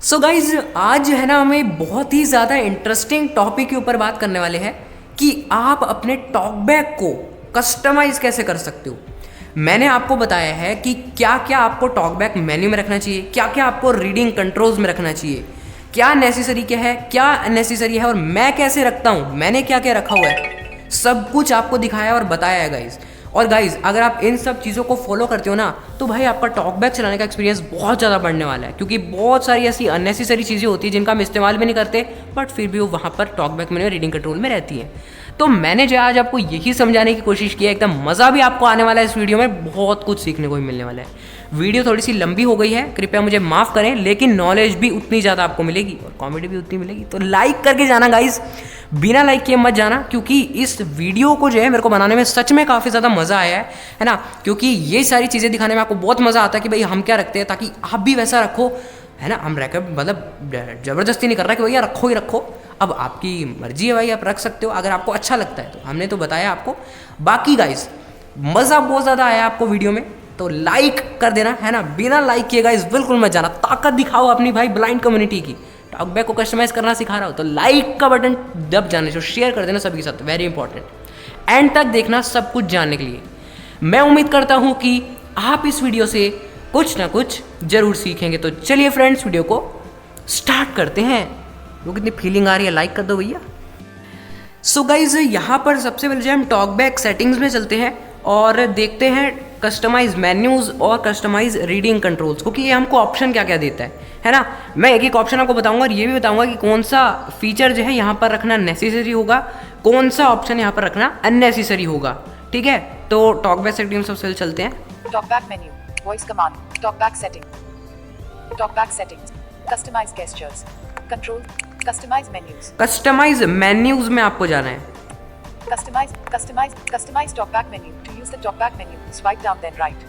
So guys आज है ना हमें बहुत ही ज़्यादा इंटरेस्टिंग टॉपिक के ऊपर बात करने वाले हैं कि आप अपने टॉकबैक को कस्टमाइज कैसे कर सकते हो। मैंने आपको बताया है कि क्या क्या आपको टॉकबैक मेन्यू में रखना चाहिए, क्या क्या आपको रीडिंग कंट्रोल्स में रखना चाहिए, क्या नेसेसरी क्या है, क्या अननेसेसरी है और मैं कैसे रखता हूँ, मैंने क्या क्या रखा हुआ है, सब कुछ आपको दिखाया और बताया है गाइज। और गाइज अगर आप इन सब चीज़ों को फॉलो करते हो ना तो भाई आपका टॉकबैक चलाने का एक्सपीरियंस बहुत ज़्यादा बढ़ने वाला है, क्योंकि बहुत सारी ऐसी अननेसेसरी चीज़ें होती हैं जिनका हम इस्तेमाल भी नहीं करते बट फिर भी वो वहाँ पर टॉकबैक में रीडिंग कंट्रोल में रहती है। तो मैंने जो आज आपको यही समझाने की कोशिश की है, एकदम मज़ा भी आपको आने वाला है इस वीडियो में, बहुत कुछ सीखने को भी मिलने वाला है। वीडियो थोड़ी सी लंबी हो गई है, कृपया मुझे माफ़ करें, लेकिन नॉलेज भी उतनी ज़्यादा आपको मिलेगी और कॉमेडी भी उतनी मिलेगी। तो लाइक करके जाना गाइस, बिना लाइक किए मत जाना, क्योंकि इस वीडियो को जो है मेरे को बनाने में सच में काफ़ी ज़्यादा मज़ा आया है ना, क्योंकि ये सारी चीज़ें दिखाने में आपको बहुत मज़ा आता है कि भाई हम क्या रखते हैं, ताकि आप भी वैसा रखो, है ना। हम मतलब ज़बरदस्ती नहीं कर रहा कि भैया रखो ही रखो, अब आपकी मर्जी है भाई, आप रख सकते हो अगर आपको अच्छा लगता है तो। हमने तो बताया आपको। बाकी गाइस मज़ा बहुत ज़्यादा आया आपको वीडियो में, तो लाइक कर देना, है ना। बिना लाइक किए गाइस बिल्कुल मत जाना, ताकत दिखाओ अपनी भाई ब्लाइंड कम्युनिटी की। टॉकबैक को कस्टमाइज करना सिखा रहा हो तो लाइक का बटन दब जाने से शेयर कर देना सभी के साथ, वेरी इंपॉर्टेंट। एंड तक देखना सब कुछ जानने के लिए। मैं उम्मीद करता हूँ कि आप इस वीडियो से कुछ ना कुछ जरूर सीखेंगे। तो चलिए फ्रेंड्स वीडियो को स्टार्ट करते हैं। वो कितनी फीलिंग आ रही है, लाइक कर दो भैया। सो गाइज यहाँ पर सबसे पहले जो हम टॉकबैक सेटिंग्स में चलते हैं और देखते हैं कस्टमाइज मेन्यूज़ और कस्टमाइज रीडिंग कंट्रोल्स, क्योंकि ये हमको ऑप्शन क्या क्या देता है ना। मैं एक एक ऑप्शन आपको बताऊंगा और ये भी बताऊंगा कि कौन सा फीचर जो है यहाँ पर रखना नेसेसरी होगा, कौन सा ऑप्शन यहाँ पर रखना अननेसेसरी होगा। ठीक है, तो टॉकबैक सेटिंग सबसे चलते हैं। TalkBack menu, voice command, TalkBack setting, TalkBack settings, customize gestures, control, customize menus. Customize menus में आपको जाना है। Customize talkback menu. To use the talkback menu, swipe down then right.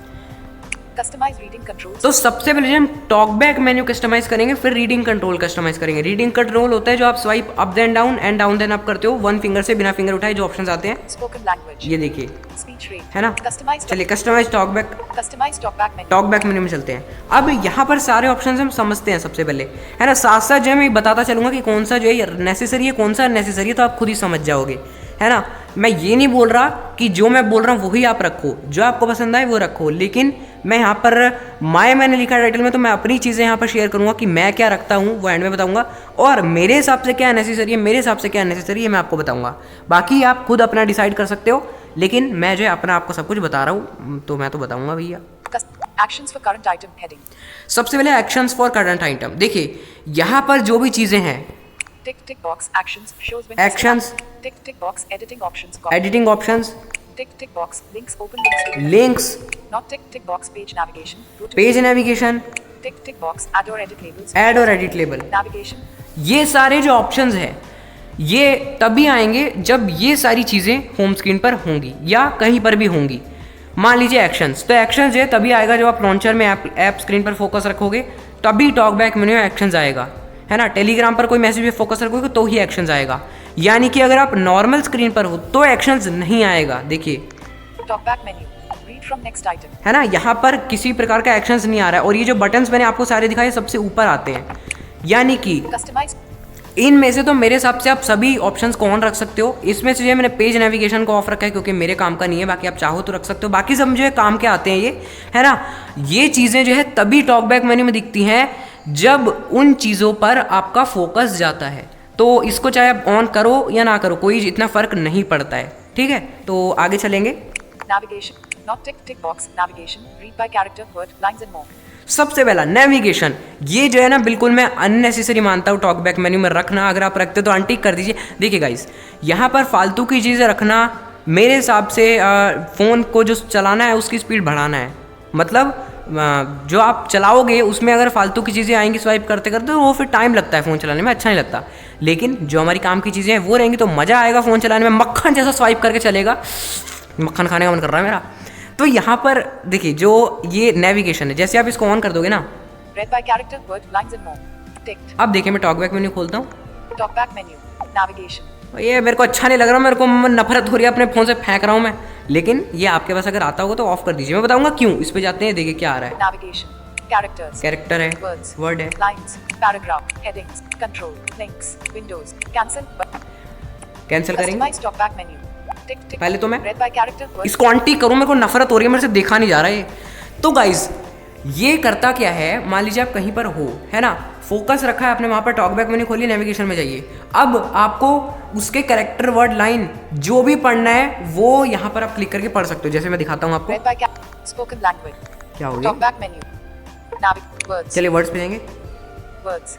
Customize reading controls. तो सबसे पहले हम टॉकबैक मेन्यू कस्टमाइज करेंगे, फिर रीडिंग कंट्रोल कस्टमाइज करेंगे। रीडिंग कंट्रोल होता है जो आप swipe up then down and down then up करते हो, वन फिंगर से बिना फिंगर उठाए जो ऑप्शंस आते हैं। स्पोकन लैंग्वेज, ये देखिए, स्पीच रेट, है ना। चलिए कस्टमाइज टॉकबैक मेन्यू में चलते हैं। अब यहाँ पर सारे ऑप्शंस हम समझते हैं सबसे पहले, है ना। साथ साथ जो है मैं बताता चलूंगा कि कौन सा जो है नेसेसरी है, कौन सा अननेसेसरी है, तो आप खुद ही समझ जाओगे, है ना। मैं ये नहीं बोल रहा कि जो मैं बोल रहा हूँ वही आप रखो, जो आपको पसंद आए वो रखो, लेकिन मैं यहाँ पर मैंने लिखा टाइटल में, तो मैं अपनी चीज़ें यहाँ पर शेयर करूँगा कि मैं क्या रखता हूँ, वो एंड में बताऊँगा, और मेरे हिसाब से क्या नेसेसरी है, मेरे हिसाब से क्या नेसेसरी है, मैं आपको बताऊँगा। बाकी आप खुद अपना डिसाइड कर सकते हो, लेकिन मैं जो है अपना आपको सब कुछ बता रहा हूँ, तो मैं तो बताऊँगा भैया। Actions for current item heading. सबसे पहले एक्शंस फॉर करंट आइटम। देखिए यहाँ पर जो भी चीज़ें हैं, tick tick box actions shows when actions, tick tick box editing options, editing options, tick tick box links open links, not tick tick box page navigation, page navigation, tick tick box add और edit labels, add और edit label, navigation. ये सारे जो options हैं ये तभी आएंगे जब ये सारी चीज़ें होम स्क्रीन पर होंगी या कहीं पर भी होंगी। मान लीजिए एक्शंस, तो एक्शंस जो है तभी आएगा जब आप लॉन्चर में ऐप स्क्रीन पर फोकस रखोगे, तभी टॉकबैक मेन्यू एक्शंस आएगा, है ना। टेलीग्राम पर कोई मैसेज पे फोकस रखोगे तो ही एक्शंस आएगा, यानी कि अगर आप नॉर्मल स्क्रीन पर हो तो एक्शंस नहीं आएगा। देखिए talkback menu, read from next item, है ना, यहाँ पर किसी प्रकार का एक्शंस नहीं आ रहा है। और ये जो बटन्स मैंने आपको सारे दिखाए सबसे ऊपर आते हैं, यानी कि कस्टमाइज। इनमें से तो मेरे हिसाब से आप सभी ऑप्शंस को ऑन रख सकते हो। इसमें से जो है मैंने पेज नेविगेशन को ऑफ रखा है क्योंकि मेरे काम का नहीं है, बाकी आप चाहो तो रख सकते हो। बाकी सब जो है काम के आते हैं ये, है ना। ये चीज़ें जो है तभी टॉकबैक मेन्यू में दिखती हैं जब उन चीज़ों पर आपका फोकस जाता है, तो इसको चाहे आप ऑन करो या ना करो कोई इतना फर्क नहीं पड़ता है। ठीक है, तो आगे चलेंगे। Navigation, not tick tick box navigation, read by character, word, lines and more. सबसे पहला नेविगेशन, ये जो है ना बिल्कुल मैं अननेसेसरी मानता हूँ टॉकबैक मेन्यू में रखना। अगर आप रखते हो तो अनटिक कर दीजिए। देखिए गाइस, यहाँ पर फालतू की चीज़ें रखना मेरे हिसाब से फ़ोन को जो चलाना है उसकी स्पीड बढ़ाना है। मतलब जो आप चलाओगे उसमें अगर फालतू की चीज़ें आएंगी स्वाइप करते करते, तो वो फिर टाइम लगता है फ़ोन चलाने में, अच्छा नहीं लगता। लेकिन जो हमारी काम की चीज़ें हैं वो रहेंगी तो मज़ा आएगा फ़ोन चलाने में, मक्खन जैसा स्वाइप करके चलेगा। मक्खन खाने का मन कर रहा है मेरा। तो यहाँ पर देखिए जो ये नेविगेशन है, जैसे आप इसको ऑन कर दोगे ना, read by character, word, lines and more, ticked। अब देखिए मैं टॉकबैक मेन्यू खोलता हूँ। Talkback menu, navigation. ये मेरे को अच्छा नहीं लग रहा, मेरे को नफरत हो रही है, अपने फ़ोन से फेंक रहा हूँ मैं। लेकिन ये आपके पास अगर आता होगा तो ऑफ कर दीजिए, मैं बताऊंगा क्यों। इस पे जाते हैं, देखिए क्या आ रहा है। Navigation, Characters. कैरेक्टर है, Words. वर्ड है, Lines. Paragraph. Headings. Control. Links. Windows. Cancel. Cancel करेंगे। Customize talkback menu. Tick tick. पहले तो मैं Read by character. Words. इसको ऑन टिक करूँ, मेरे को नफरत हो रही है, मेरे से देखा नहीं जा रहा है ये। तो गाइज ये करता क्या है, मान लीजिए आप कहीं पर हो, है ना, फोकस रखा है आपने वहाँ पर, टॉकबैक मेन्यू खोलिए, नेविगेशन में जाइए। अब आपको उसके कैरेक्टर, वर्ड, लाइन जो भी पढ़ना है वो यहाँ पर आप क्लिक करके पढ़ सकते हो। जैसे मैं दिखाता हूँ आपको। Read by spoken language. क्या हो गया? Talkback menu. Words. चलिए वर्ड्स पे जाएंगे। Words.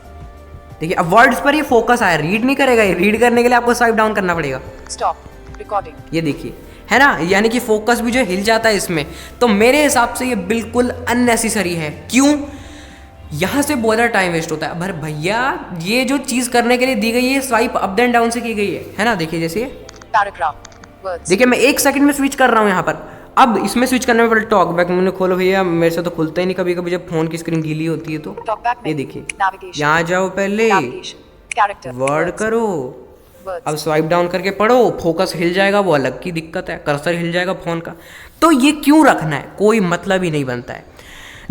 देखिए अब वर्ड्स पर ये फोकस आया, रीड नहीं करेगा ये। रीड करने के लिए आपको स्वाइप डाउन करना पड़ेगा। Stop. Recording. ये देखिए, है ना, यानी कि फोकस भी जो हिल जाता है इसमें। तो मेरे हिसाब से ये बिल्कुल अननेसेसरी है। क्यों? यहाँ से बहुत ज़्यादा टाइम वेस्ट होता है। पर भैया ये जो चीज़ करने के लिए दी गई है, स्वाइप अप एंड डाउन से की गई है ना। देखिए जैसे Paragraph. Words. देखिए मैं 1 सेकंड में स्विच कर रहा हूँ यहाँ पर। अब इसमें स्विच करने में पहले टॉक बैक मैंने खोलो भैया, मेरे से तो खुलता ही नहीं कभी कभी जब फोन की स्क्रीन गीली होती है तो। Talkback ये menu. देखिए, Navigation. यहाँ जाओ पहले, Navigation. Character. Word Words. करो, Words. अब स्वाइप डाउन करके पढ़ो, फोकस हिल जाएगा, वो अलग की दिक्कत है, कर्सर हिल जाएगा फोन का। तो ये क्यों रखना है, कोई मतलब ही नहीं बनता है।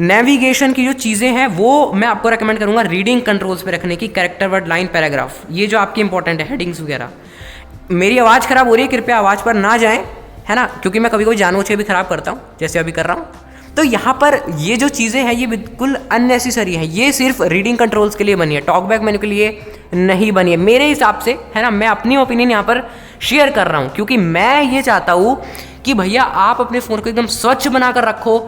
नेविगेशन की जो चीज़ें हैं वो मैं आपको रेकमेंड करूंगा रीडिंग कंट्रोल्स पे रखने की। कैरेक्टर, वर्ड, लाइन, पैराग्राफ, ये जो आपकी इंपॉर्टेंट है, हेडिंग्स वगैरह। मेरी आवाज़ ख़राब हो रही है, कृपया आवाज़ पर ना जाएं, है ना, क्योंकि मैं कभी कभी जानबूझ के भी ख़राब करता हूँ, जैसे अभी कर रहा हूँ। तो यहाँ पर ये जो चीज़ें हैं ये बिल्कुल अननेसेसरी है। ये सिर्फ रीडिंग कंट्रोल्स के लिए बनी है, टॉकबैक मेन्यू के लिए नहीं बनी है मेरे हिसाब से, है ना। मैं अपनी ओपिनियन यहाँ पर शेयर कर रहा हूँ, क्योंकि मैं ये चाहता हूँ कि भैया आप अपने फ़ोन को एकदम स्वच्छ बनाकर रखो।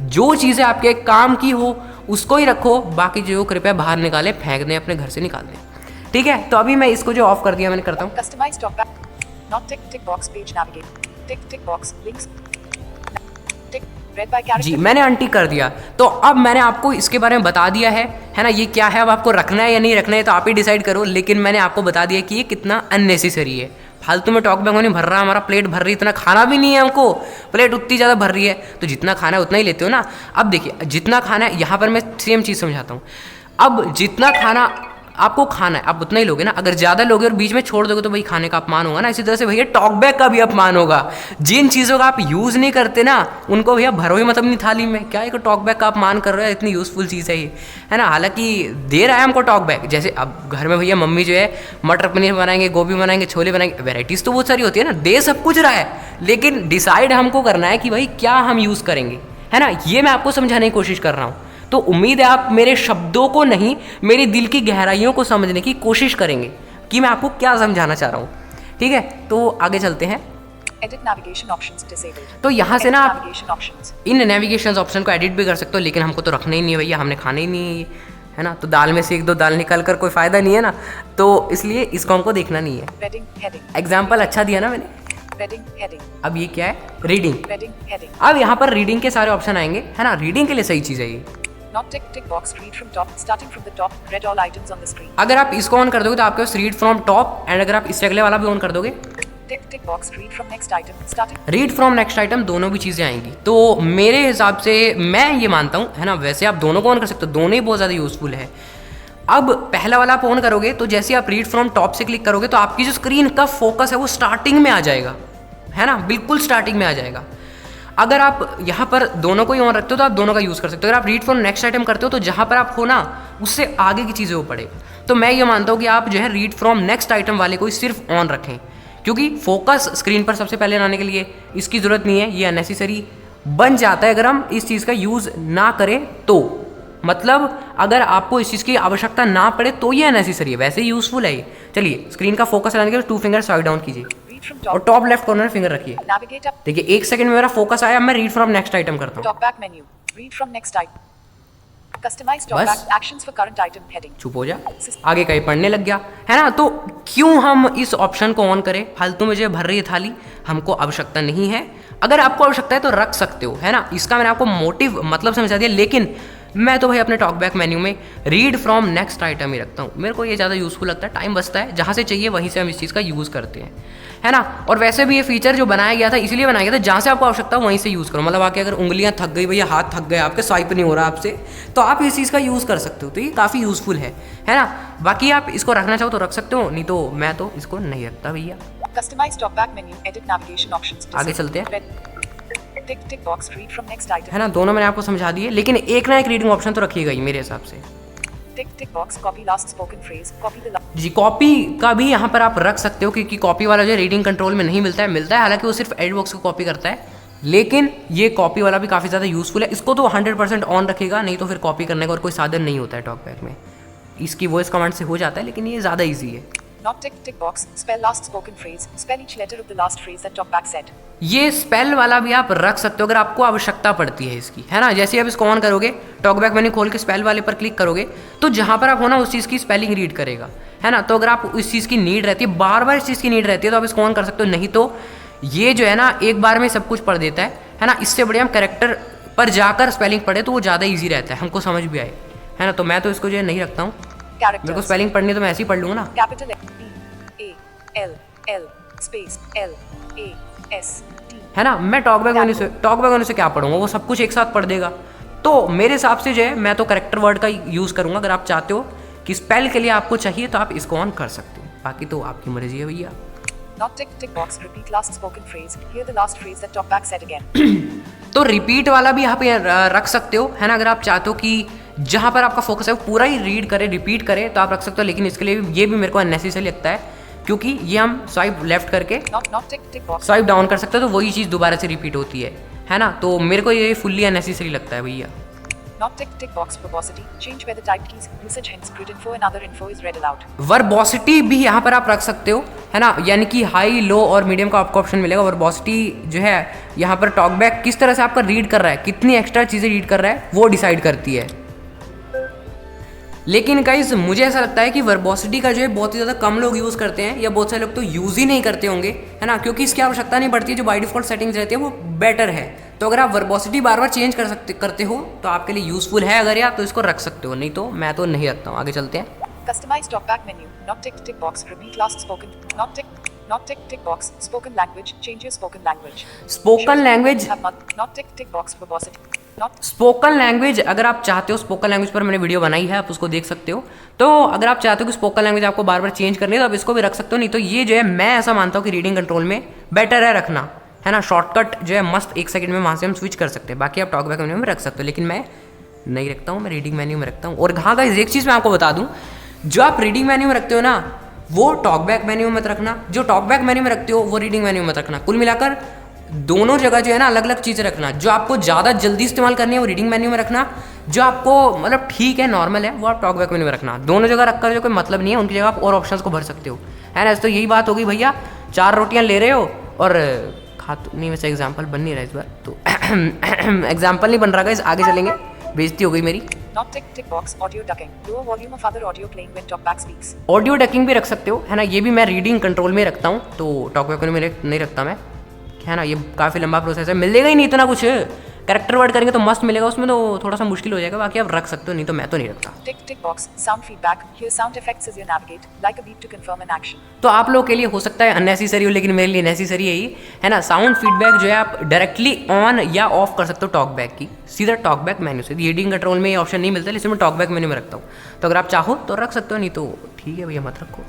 जो चीज़ें आपके काम की हो उसको ही रखो, बाकी जो कृपया बाहर निकालें, फेंक दें, अपने घर से निकाल दें। ठीक है, तो अभी मैं इसको जो ऑफ कर दिया मैंने, करता हूँ Customize talkback. Not tick tick box page navigate. Tick tick box links. Tick read by character. जी, मैंने अनटिक कर दिया। तो अब मैंने आपको इसके बारे में बता दिया है ना, ये क्या है, अब आपको रखना है या नहीं रखना है तो आप ही डिसाइड करो। लेकिन मैंने आपको बता दिया कि ये कितना अननेसेसरी है। फालतू में टॉकबैक नहीं भर रहा, हमारा प्लेट भर रही, इतना खाना भी नहीं है हमको, प्लेट उतनी ज़्यादा भर रही है, तो जितना खाना है उतना ही लेते हो ना। अब देखिए जितना खाना है, यहाँ पर मैं सेम चीज़ समझाता हूँ। अब जितना खाना आपको खाना है आप उतना ही लोगे ना। अगर ज़्यादा लोगे और बीच में छोड़ दोगे तो भाई खाने का अपमान होगा ना। इसी तरह से भैया टॉकबैक का भी अपमान होगा। जिन चीज़ों का आप यूज़ नहीं करते ना उनको भैया भरो ही मतलब नहीं थाली में। क्या एक टॉकबैक का अपमान कर रहे हो, इतनी यूज़फुल चीज़ है ये, है ना। हालांकि दे रहा है हमको टॉकबैक। जैसे अब घर में भैया मम्मी जो है मटर पनीर बनाएंगे, गोभी बनाएंगे, छोले बनाएंगे, वेराइटीज़ तो बहुत सारी होती है ना, दे सब कुछ रहा है, लेकिन डिसाइड हमको करना है कि भाई क्या हम यूज़ करेंगे, है ना। ये मैं आपको समझाने की कोशिश कर रहा हूँ। तो उम्मीद है आप मेरे शब्दों को नहीं, मेरे दिल की गहराइयों को समझने की कोशिश करेंगे कि मैं आपको क्या समझाना चाह रहा हूँ। ठीक है, तो आगे चलते हैं। Edit navigation options disabled. तो यहाँ से ना आप Navigation options. In navigation option को एडिट भी कर सकते हो, लेकिन हमको तो रखना ही नहीं है भैया, हमने खाना ही नहीं है ना। तो दाल में से 1-2 दाल निकाल कर कोई फ़ायदा नहीं है ना, तो इसलिए इसको हमको देखना नहीं है। Reading heading. एग्जाम्पल अच्छा दिया ना मैंने। Reading heading. अब ये क्या है, रीडिंग। Reading heading. अब यहाँ पर रीडिंग के सारे ऑप्शन आएंगे, है ना। रीडिंग के लिए सही चीज़ है ये। Not tick tick box. Read from top. Starting from the top. Read all items on the screen. अगर आप इसको ऑन कर दोगे तो आपके पास रीड फ्रॉम टॉप, एंड अगर आप इससे अगले वाला भी ऑन कर दोगे, Tick tick box. Read from next item. Starting. Read from next item, दोनों भी चीज़ें आएंगी। तो मेरे हिसाब से मैं ये मानता हूँ, है ना। वैसे आप दोनों को ऑन कर सकते हो, दोनों ही बहुत ज़्यादा यूजफुल है। अब पहला वाला आप ऑन करोगे तो जैसे आप रीड फ्रॉम टॉप से क्लिक करोगे तो आपकी जो स्क्रीन का फोकस है वो स्टार्टिंग में आ जाएगा, है ना, बिल्कुल स्टार्टिंग में आ जाएगा। अगर आप यहाँ पर दोनों को ही ऑन रखते हो तो आप दोनों का यूज़ कर सकते हो। अगर आप रीड फ्रॉम नेक्स्ट आइटम करते हो तो जहाँ पर आप हो ना उससे आगे की चीज़ें वो पड़े। तो मैं ये मानता हूँ कि आप जो है रीड फ्रॉम नेक्स्ट आइटम वाले को ही सिर्फ ऑन रखें, क्योंकि फोकस स्क्रीन पर सबसे पहले लाने के लिए इसकी ज़रूरत नहीं है। ये अननेसेसरी बन जाता है अगर हम इस चीज़ का यूज़ ना करें तो। मतलब अगर आपको इस चीज़ की आवश्यकता ना पड़े तो ये अननेसेसरी है, वैसे ही यूज़फुल है ये। चलिए स्क्रीन का फोकस लाने के लिए 2 फिंगर स्वाइप डाउन कीजिए Read from और top. टॉप लेफ्ट कॉर्नर में फिंगर रखिए। Navigate up. देखिए 1 सेकंड में मेरा फोकस आया, मैं रीड फ्रॉम नेक्स्ट आइटम करता हूँ। Talkback menu. Read from next item. Customize talkback actions for current item heading. चुप हो जा, आगे कहीं पढ़ने लग गया, है ना। तो क्यों हम इस ऑप्शन को ऑन करें, फालतू में जो भर रही है थाली, हमको आवश्यकता नहीं है। अगर आपको आवश्यकता है तो रख सकते हो, है ना। इसका मैंने आपको मोटिव मतलब समझा दिया, लेकिन मैं तो भाई अपने टॉकबैक मेन्यू में रीड फ्रॉम नेक्स्ट आइटम ही रखता हूँ। मेरे को ये ज़्यादा यूज़फुल लगता है, टाइम बचता है, जहाँ से चाहिए वहीं से हम इस चीज़ का यूज़ करते हैं, है ना। और वैसे भी ये फीचर जो बनाया गया था इसलिए बनाया गया था जहाँ से आपको आवश्यकता हो वहीं से यूज़ करो। मतलब आके अगर उंगलियाँ थक गई भैया, हाथ थक गए आपके, स्वाइप नहीं हो रहा आपसे, तो आप इस चीज़ का यूज़ कर सकते हो। तो ये काफ़ी यूज़फुल है ना। बाकी आप इसको रखना चाहो तो रख सकते हो, नहीं तो मैं तो इसको नहीं रखता भैया। Customize talkback menu. Edit navigation options. आगे चलते हैं। Tick tick box. Read from next item. है ना, दोनों मैंने आपको समझा दिए, लेकिन एक ना एक रीडिंग ऑप्शन तो रखिएगा ही मेरे हिसाब से। Tick tick box. Copy last spoken phrase. Copy the जी, कॉपी का भी यहाँ पर आप रख सकते हो, क्योंकि कॉपी वाला जो रीडिंग कंट्रोल में नहीं मिलता है, हालांकि वो सिर्फ एड बॉक्स को कॉपी करता है, लेकिन ये कॉपी वाला भी काफ़ी ज़्यादा यूजफुल है। इसको तो 100% ऑन रखेगा, नहीं तो फिर कॉपी करने का और कोई साधन नहीं होता है टॉकबैक में। इसकी वॉइस कमांड से हो जाता है, लेकिन ये ज़्यादा ईजी है। Not tick tick box. Spell last spoken phrase. Spell each letter of the last phrase that talkback said. ये स्पेल वाला भी आप रख सकते हो अगर आपको आवश्यकता पड़ती है इसकी, है ना। जैसे आप इसको ऑन करोगे, टॉकबैक मेन्यू खोल के स्पेल वाले पर क्लिक करोगे, तो जहाँ पर आप हो ना उस चीज़ की स्पेलिंग रीड करेगा, है ना। तो अगर आप इस चीज़ की नीड रहती है, बार बार इस चीज़ की नीड रहती है, तो आप इसको ऑन कर सकते हो। नहीं तो ये जो है ना एक बार में सब कुछ पढ़ देता है ना। इससे बढ़िया हम कैरेक्टर पर जाकर स्पेलिंग पढ़े तो वो ज़्यादा ईजी रहता है, हमको समझ भी आए, है ना। तो मैं तो इसको जो है नहीं रखता हूँ, मेरे को स्पेलिंग पढ़नी है तो मैं ऐसे ही पढ़ लूँगा ना। Capital E A L L space L A S T. है ना। मैं टॉकबैक मेन्यू से क्या पढ़ूंगा, वो सब कुछ एक साथ पढ़ देगा। तो मेरे हिसाब से जो है मैं तो करेक्टर वर्ड का यूज़ करूंगा। अगर आप चाहते हो कि स्पेल के लिए आपको चाहिए तो आप इसको ऑन कर सकते हो, बाकी तो आपकी मर्जी है भैया। Not tick tick box. Repeat last spoken phrase. Hear the last phrase that talkback said again. तो रिपीट वाला भी यहाँ पे रख सकते हो, है ना। अगर आप चाहते हो कि जहाँ पर आपका फोकस है वो पूरा ही रीड करे, रिपीट करे, तो आप रख सकते हो। लेकिन इसके लिए ये भी मेरे को अननेसेसरी लगता है, क्योंकि ये हम स्वाइप लेफ्ट करके Not tick tick box. Swipe down कर सकते हो, तो वही चीज़ दोबारा से रिपीट होती है ना। तो मेरे को ये फुल्ली अननेसेसरी लगता है भैया। Not tick tick box. Verbosity. Change where the typed keys. Usage hints. Grid info and other info is read aloud. वर्बोसिटी भी यहाँ पर आप रख सकते हो, है ना। यानी कि हाई, लो और मीडियम का आपको ऑप्शन मिलेगा। वर्बोसिटी जो है यहाँ पर टॉकबैक किस तरह से आपका रीड कर रहा है, कितनी एक्स्ट्रा चीज़ें रीड कर रहा है, वो डिसाइड करती है। लेकिन गाइस मुझे ऐसा लगता है कि वर्बोसिटी का जो है बहुत ही ज़्यादा कम लोग यूज़ करते हैं, या बहुत सारे लोग तो यूज़ ही नहीं करते होंगे, है ना। क्योंकि इसकी आवश्यकता नहीं पड़ती है, जो बाय डिफॉल्ट सेटिंग्स रहती है वो बेटर है। तो अगर आप वर्बोसिटी बार बार चेंज करते हो तो आपके लिए यूज़फुल है, अगर या तो इसको रख सकते हो, नहीं तो मैं तो नहीं रखता हूँ। आगे चलते हैं। Customize talkback menu. Not tick tick box. Repeat last spoken. Not tick tick box. Spoken language. Change your spoken language. Spoken language, Not tick tick box. Verbosity. Not spoken language अगर आप चाहते हो, स्पोकन लैंग्वेज पर मैंने video बनाई है, आप उसको देख सकते हो। तो अगर आप चाहते हो कि स्पोकन लैंग्वेज आपको बार बार चेंज करनी है, तो आप इसको भी रख सकते हो। नहीं तो ये जो है मैं ऐसा मानता हूँ कि रीडिंग कंट्रोल में बेटर है रखना, है ना। शॉर्टकट जो है मस्त 1 सेकंड में वहाँ से हम स्विच कर सकते हैं। बाकी आप टॉकबैक मेन्यू में रख सकते हो, लेकिन मैं नहीं रखता हूँ, मैं रीडिंग मेन्यू में रखता हूँ। और हाँ गाइस, एक चीज़ मैं आपको बता दूँ, जो आप रीडिंग मेन्यू में रखते हो ना, वो टॉकबैक मेन्यू में मत रखना। जो टॉकबैक मेन्यू में रखते हो वो रीडिंग मेन्यू में मत रखना। कुल मिलाकर दोनों जगह जो है ना अलग अलग चीज़ें रखना। जो आपको ज़्यादा जल्दी इस्तेमाल करनी है वो रीडिंग मेन्यू में रखना, जो आपको मतलब ठीक है, नॉर्मल है, वो आप टॉकबैक मेन्यू में रखना। दोनों जगह रखकर जो कोई मतलब नहीं है, उनकी जगह आप और ऑप्शंस को भर सकते हो, है ना। तो यही बात होगी भैया, 4 रोटियां ले रहे हो और नहीं, वैसे एग्जाम्पल बन नहीं रहा इस बार, तो एग्जाम्पल नहीं बन रहा गाइस, आगे चलेंगे, बेइज्जती हो गई मेरी। Not tick tick box. Audio ducking. Lower volume of other audio playing when talkback speaks. Audio ducking भी रख सकते हो, है ना। ये भी मैं रीडिंग कंट्रोल में रखता हूँ, तो टॉकबैक में नहीं रखता मैं, है ना। ये काफ़ी लंबा प्रोसेस है, मिलेगा ही नहीं इतना कुछ। कैरेक्टर वर्ड करेंगे तो मस्त मिलेगा, उसमें तो थोड़ा सा मुश्किल हो जाएगा। बाकी आप रख सकते हो, नहीं तो मैं तो नहीं रखता। Tick tick box. Sound feedback. Hear sound effects as you navigate. Like a beep to confirm an action. तो आप लोगों के लिए हो सकता है अननेसेसरी हो, लेकिन मेरे लिए नेसेसरी है ही, है ना। साउंड फीडबैक जो है आप डायरेक्टली ऑन या ऑफ कर सकते हो टॉकबैक की, सीधा टॉकबैक मेन्यू से। रीडिंग कंट्रोल में ये ऑप्शन नहीं मिलता, इसलिए मैं टॉकबैक मेन्यू में रखता हूँ। तो अगर आप चाहो तो रख सकते हो, नहीं तो ठीक है भैया, मत रखो।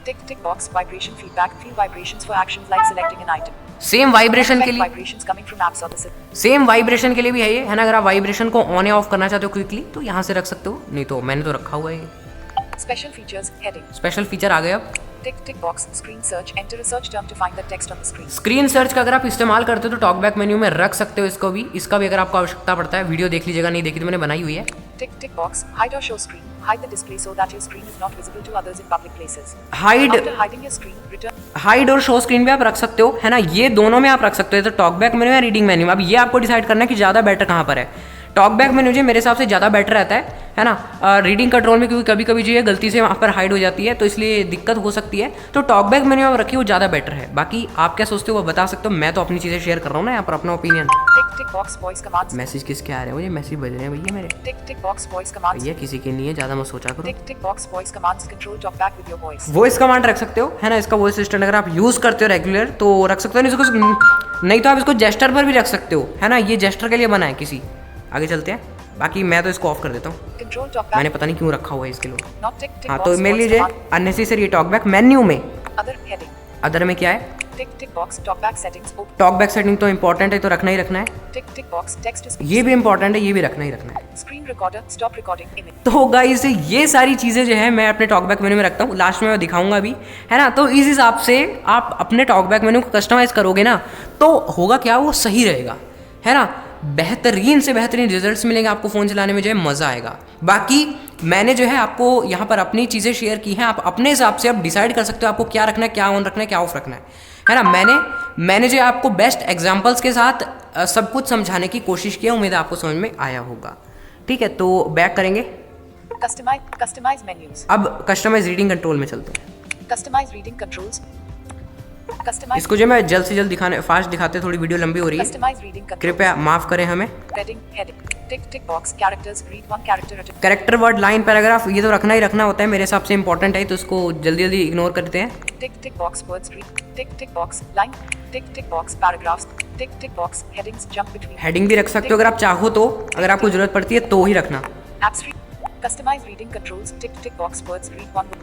Tick tick box. Vibration feedback. Feel vibrations for actions like selecting an item. Same vibration के लिए, Vibrations coming from apps or the system. Same vibration के लिए भी है ये, है ना। अगर आप वाइब्रेशन को ऑन या ऑफ करना चाहते हो क्विकली, तो यहाँ से रख सकते हो, नहीं तो मैंने तो रखा हुआ है। Special features. Heading. Special feature आ गए अब। Tick tick box. Screen search. Enter a search term to find the text on the screen. Screen search का अगर आप इस्तेमाल करते हो तो टॉकबैक मेन्यू में रख सकते हो इसको भी। इसका भी अगर आपको आवश्यकता पड़ता है, वीडियो देख लीजिएगा, नहीं देखी तो मैंने बनाई हुई है। Tick tick box. Hide or show screen. Hide the display so that your screen is not visible to others in public places. Hide After hiding your screen, return. Hide और शो स्क्रीन भी आप रख सकते हो, है ना। ये दोनों में आप रख सकते हो, तो टॉकबैक मेन्यू या रीडिंग मेन्यू। अब ये आपको डिसाइड करना है कि ज़्यादा बेटर कहाँ पर है। टॉकबैक मेन्यू जो मेरे हिसाब से ज़्यादा बेटर रहता है ना। रीडिंग कंट्रोल में क्योंकि कभी कभी जो है गलती से वहाँ पर हाइड हो जाती है, तो इसलिए दिक्कत हो सकती है। तो टॉकबैक मेन्यू आप रखिए, वो ज़्यादा बेटर है। बाकी आप क्या सोचते हो वो बता सकते हो, मैं तो अपनी चीज़ें शेयर कर रहा हूँ ना यहाँ पर, अपना opinion. Tick tick box. Voice commands. Message किसके आ रहे हैं, मुझे मैसेज बज रहे हैं भैया मेरे। Tick tick box. Voice commands. भैया किसी के नहीं है, ज़्यादा मत सोचा करो। Tick tick box. Voice commands control talkback with your voice. Voice command रख सकते हो, है ना। इसका वॉइस असिस्टेंट अगर आप यूज़ करते हो रेगुलर तो रख सकते हो, नहीं तो आप इसको जेस्टर पर भी रख सकते हो, है ना। ये जेस्टर के लिए बना है किसी। आगे चलते हैं, बाकी मैं तो इसको ऑफ कर देता हूँ, Control talkback. मैंने पता नहीं क्यों रखा हुआ है इसके लिए। Not tick tick हाँ, box. तो मेरे voice लिए command. अननेसेसरी टॉकबैक मेन्यू में Other heading. अदर में क्या है? Tick tick box. Talkback settings. Open. Talkback setting तो इंपॉर्टेंट है, तो रखना ही रखना है। Tick tick box. Text to speech. ये भी इंपॉर्टेंट है, ये भी रखना ही रखना है। Screen recorder. Stop recording image. तो गाइस ये सारी चीज़ें जो है मैं अपने टॉकबैक मेनू में रखता हूँ, लास्ट में मैं दिखाऊंगा भी, है ना। तो इस हिसाब से आप अपने टॉकबैक मेनू को कस्टमाइज़ करोगे ना, तो होगा क्या, वो सही रहेगा, है ना। बेहतरीन से बेहतरीन रिजल्ट्स मिलेंगे आपको, फ़ोन चलाने में जो है मज़ा आएगा। बाकी मैंने जो है आपको यहाँ पर अपनी चीज़ें शेयर की हैं, आप अपने हिसाब से आप डिसाइड कर सकते हो आपको क्या रखना है, क्या ऑन रखना है, क्या ऑफ रखना है ना। मैंने जो है आपको बेस्ट एग्जांपल्स के साथ सब कुछ समझाने की कोशिश की है, उम्मीद है आपको समझ में आया होगा। ठीक है, तो बैक करेंगे। Customize menus. अब कस्टमाइज रीडिंग कंट्रोल में चलते हैं। Customize reading controls. Customize. इसको जो मैं जल्द से जल्द फास्ट दिखाते, थोड़ी वीडियो लंबी हो रही है, Customize reading controls. कृपया माफ करें हमें। Heading. Heading. Tick tick box. Characters. Read one character at a time. Character, word, line, paragraph, ये तो रखना ही रखना होता है, मेरे हिसाब से इंपॉर्टेंट है, तो इसको जल्दी जल्दी इग्नोर करते हैं। Tick tick box. Words. Read. Tick tick box. Line. Tick tick box. Paragraphs. Tick tick box. Headings. Jump between. Heading भी रख सकते हो अगर आप चाहो तो, अगर आपको जरूरत पड़ती है तो ही रखना। Apps. Read. Customize reading controls. Tick tick box. Words. Read one.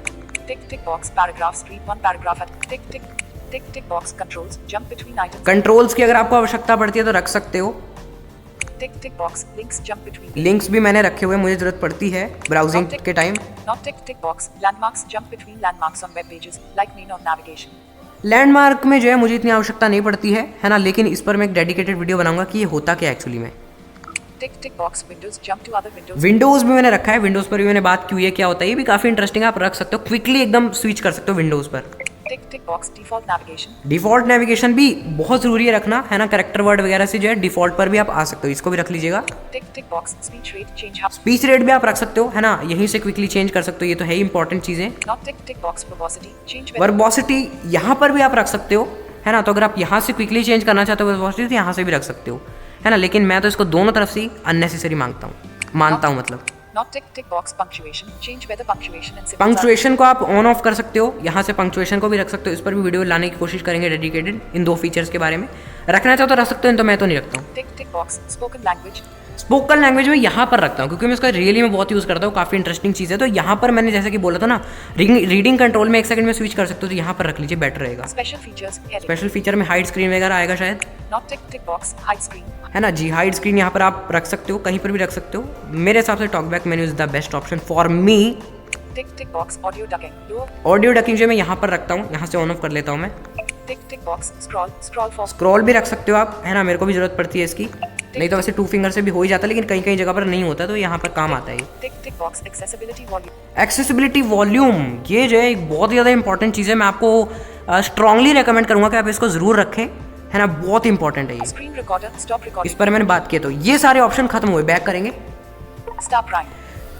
Tick tick box. Paragraphs. Read one paragraph at. Tick tick. Tick tick box. Controls. Jump between items. Controls की अगर आपको आवश्यकता पड़ती है तो रख सकते हो। Tick tick box. Links. Jump between. Links भी मैंने रखे हुए, मुझे जरूरत पड़ती है ब्राउजिंग के time. Not tick tick box. Landmarks. Jump between landmarks on web pages. Like main on navigation. Landmark में जो है मुझे इतनी आवश्यकता नहीं पड़ती है ना, लेकिन इस पर मैं एक डेडिकेटेड वीडियो बनाऊंगा कि ये होता क्या एक्चुअली में। Tick tick box. Windows. Jump to other windows. Windows भी मैंने रखा है, विंडोज़ पर भी मैंने बात की हुई है क्या होता है, ये भी काफ़ी इंटरेस्टिंग है, आप रख सकते हो, क्विकली एकदम स्विच कर सकते हो विंडोज़ पर। Tick tick box. Default navigation. Default navigation भी बहुत ज़रूरी है रखना, है ना। कैरेक्टर, वर्ड वगैरह से जो है डिफ़ॉल्ट पर भी आप आ सकते हो, इसको भी रख लीजिएगा। Tick tick box. Speech rate. Change hub. Speech rate भी आप रख सकते हो, है ना, यहीं से क्विकली चेंज कर सकते हो, ये तो है ही इंपॉर्टेंट चीज़ें। Not tick tick box. Verbosity. Change weather. वर्बोसिटी यहाँ पर भी आप रख सकते हो, है ना। तो अगर आप यहाँ से क्विकली चेंज करना चाहते हो वर्बोसिटी, तो यहाँ से भी रख सकते हो, है ना। लेकिन मैं तो इसको दोनों तरफ से अननेसेसरी मानता हूँ मतलब। Not tick tick box. Punctuation. Change weather punctuation and symbols. Punctuation को आप ऑन ऑफ कर सकते हो, यहाँ से पंक्चुएशन को भी रख सकते हो, इस पर भी वीडियो लाने की कोशिश करेंगे डेडिकेटेड, इन दो फीचर्स के बारे में। रखना चाहो तो रख सकते हो, तो मैं तो नहीं रखता हूँ। Tick tick box. Spoken language. Spoken language में यहाँ पर रखता हूँ क्योंकि मैं इसका रियली में बहुत यूज़ करता हूँ, काफ़ी इंटरेस्टिंग चीज़ है। तो यहाँ पर मैंने जैसे कि बोला था ना, रीडिंग कंट्रोल में 1 सेकंड में स्विच कर सकते हो, तो यहाँ पर रख लीजिए, बेटर रहेगा। Special features. Heading. Special feature में हाइड स्क्रीन वगैरह आएगा शायद, Not tick tick box. Hide screen. है ना जी। हाइड स्क्रीन यहाँ पर आप रख सकते हो, कहीं पर भी रख सकते हो। मेरे हिसाब से talkback menu is the best option for me. Tick tick box. Audio ducking. Lower. Audio ducking जो मैं यहाँ पर रखता हूँ, यहाँ से ऑन ऑफ कर लेता हूँ मैं। Tick tick box. Scroll. Scroll for. Scroll भी रख सकते हो आप, है ना, मेरे को भी ज़रूरत पड़ती है इसकी, नहीं तो वैसे 2 फिंगर से भी हो ही जाता है, लेकिन कहीं कहीं जगह पर नहीं होता, तो यहाँ पर काम आता है ये। Tick tick box. Accessibility volume. Accessibility volume, ये जो है एक बहुत ज़्यादा इंपॉर्टेंट चीज़ है, मैं आपको स्ट्रांगली रेकमेंड करूँगा कि आप इसको ज़रूर रखें, है ना, बहुत इंपॉर्टेंट है ये। Screen recorder. Stop recording. इस पर मैंने बात की, तो ये सारे ऑप्शन खत्म हुए, बैक करेंगे। Stop Prime.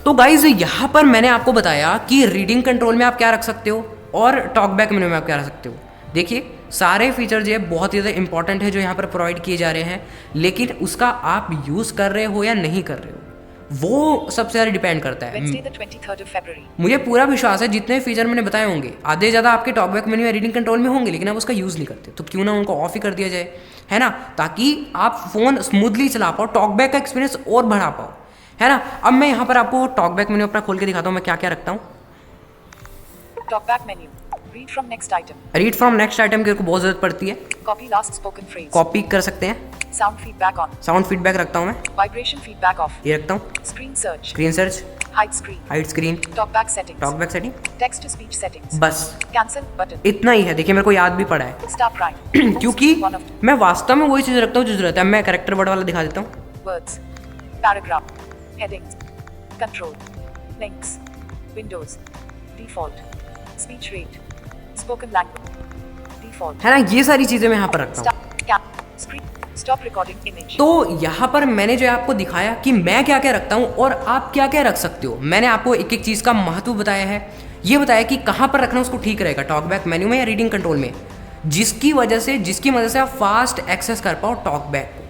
तो गाइज यहाँ पर मैंने आपको बताया कि रीडिंग कंट्रोल में आप क्या रख सकते हो और टॉकबैक मेनू में आप क्या रख सकते हो। देखिए सारे फीचर जो है बहुत ही ज़्यादा इंपॉर्टेंट है जो यहाँ पर प्रोवाइड किए जा रहे हैं, लेकिन उसका आप यूज़ कर रहे हो या नहीं कर रहे हो वो सबसे ज़्यादा डिपेंड करता है। Wednesday the 23rd of February. मुझे पूरा विश्वास है जितने फीचर मैंने बताए होंगे आधे ज़्यादा आपके टॉकबैक मेन्यू या रीडिंग कंट्रोल में होंगे, लेकिन आप उसका यूज़ नहीं करते, तो क्यों ना उनको ऑफ ही कर दिया जाए, है ना, ताकि आप फ़ोन स्मूथली चला पाओ, टॉकबैक का एक्सपीरियंस और बढ़ा पाओ, है ना। अब मैं यहाँ पर आपको टॉकबैक मेन्यू अपना खोल के दिखाता हूँ मैं क्या क्या रखता हूँ। Talkback menu. Read from next item. Read from next item की बहुत ज़रूरत पड़ती है, Copy last spoken phrase. Copy कर सकते हैं। Sound feedback on. Sound feedback रखता हूँ मैं, Vibration feedback off. ये रखता हूँ। Screen search. Screen search, Hide screen. Hide screen, Talkback settings. Talkback setting, Text to speech settings. बस Cancel button. इतना ही है। देखिए मेरे को याद भी पड़ा है Stop Prime. क्योंकि One of मैं वास्तव में वही चीज़ रखता हूँ जो जरूरत है। मैं कैरेक्टर वर्ड वाला दिखा देता हूँ। words. Paragraph. Headings. Control. Links. Windows. Default. Speech rate. Spoken language. Default. है ना, ये सारी चीज़ें मैं यहाँ पर रखता हूँ। Stop. Cap. Screen. Stop recording image. तो यहाँ पर मैंने जो है आपको दिखाया कि मैं क्या क्या रखता हूँ और आप क्या क्या रख सकते हो। मैंने आपको एक एक चीज़ का महत्व बताया है, ये बताया कि कहाँ पर रखना उसको ठीक रहेगा, टॉकबैक मेन्यू में या रीडिंग कंट्रोल में, जिसकी मदद से आप फास्ट एक्सेस कर पाओ टॉकबैक को,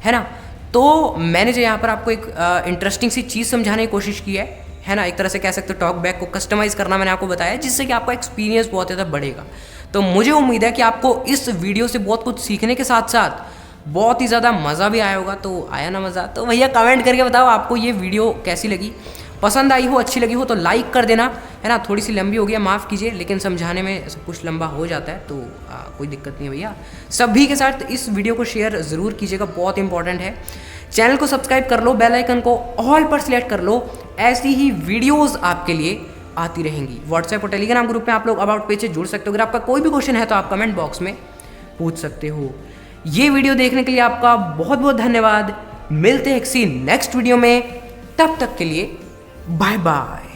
है ना। तो मैंने जो यहाँ पर आपको एक इंटरेस्टिंग सी चीज़ समझाने की कोशिश की है ना, एक तरह से कह सकते हो टॉकबैक को कस्टमाइज़ करना मैंने आपको बताया, जिससे कि आपका एक्सपीरियंस बहुत ज़्यादा बढ़ेगा। तो मुझे उम्मीद है कि आपको इस वीडियो से बहुत कुछ सीखने के साथ साथ बहुत ही ज़्यादा मज़ा भी आया होगा। तो आया ना मज़ा? तो भैया कमेंट करके बताओ आपको ये वीडियो कैसी लगी, पसंद आई हो, अच्छी लगी हो तो लाइक कर देना, है ना, थोड़ी सी लंबी हो गया, माफ़ कीजिए, लेकिन समझाने में सब कुछ लंबा हो जाता है, तो कोई दिक्कत नहीं है भैया। सभी के साथ इस वीडियो को शेयर ज़रूर कीजिएगा, बहुत इंपॉर्टेंट है। चैनल को सब्सक्राइब कर लो, बेल आइकन को ऑल पर सिलेक्ट कर लो, ऐसी ही वीडियोज़ आपके लिए आती रहेंगी। व्हाट्सएप और टेलीग्राम ग्रुप में आप लोग अबाउट पेज से जुड़ सकते हो। अगर आपका कोई भी क्वेश्चन है तो आप कमेंट बॉक्स में पूछ सकते हो। ये वीडियो देखने के लिए आपका बहुत बहुत धन्यवाद। मिलते हैं किसी नेक्स्ट वीडियो में, तब तक के लिए बाय बाय।